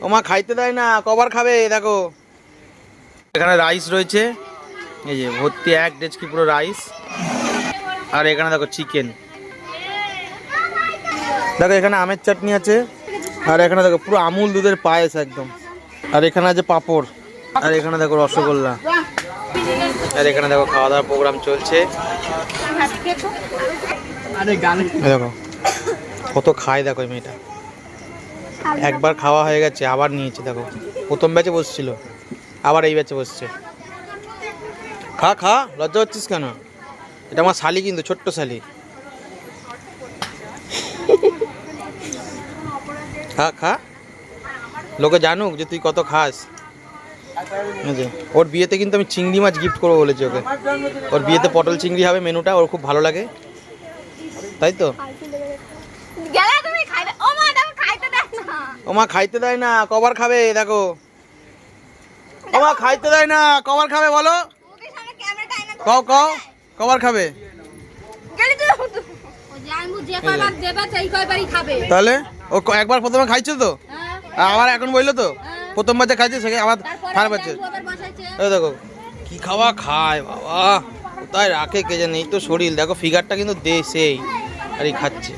ও মা খাইতে দেয় না, কবার খাবে দেখো। এখানে রাইস রয়েছে, এই যে ভর্তি এক ডেচকি পুরো রাইস। আর এখানে দেখো চিকেন, দেখো এখানে আমের চাটনি আছে। আর এখানে দেখো পুরো আমুল দুধের পায়েস একদম। আর এখানে আছে পাঁপড়। আর এখানে দেখো রসগোল্লা। আর এখানে দেখো খাওয়া দাওয়ার প্রোগ্রাম চলছে। দেখো কত খায়, দেখো এই মেয়েটা। একবার খাওয়া হয়ে গেছে, আবার নিয়েছে। দেখো প্রথম ব্যাচে বসছিল, আবার এই ব্যাচে বসছে। খা খা, লজ্জা হচ্ছিস কেন? এটা আমার শালি, কিন্তু ছোট্ট শালি। খা খা, লোকে জানুক যে তুই কত খাস। ওর বিয়েতে কিন্তু আমি চিংড়ি মাছ গিফট করবো বলেছি ওকে। ওর বিয়েতে পটল চিংড়ি হবে মেনুটা, ওর খুব ভালো লাগে, তাই তো? ও মা খাইতে দেয় না, কবার খাবে দেখো। ও মা খাইতে দেয় না, কবার খাবে বলো? কও কও, কবার খাবে? তাহলে ও একবার প্রথমে খাইছো তো, আবার এখন বললো তো প্রথমবার যে খাইছে সে আবার থার পাচ্ছে। এই দেখো কি খাওয়া খায় বাবা, কোথায় রাখে কে জানে। এই তো শরীর দেখো, ফিগারটা কিন্তু সেই আর এই খাচ্ছে।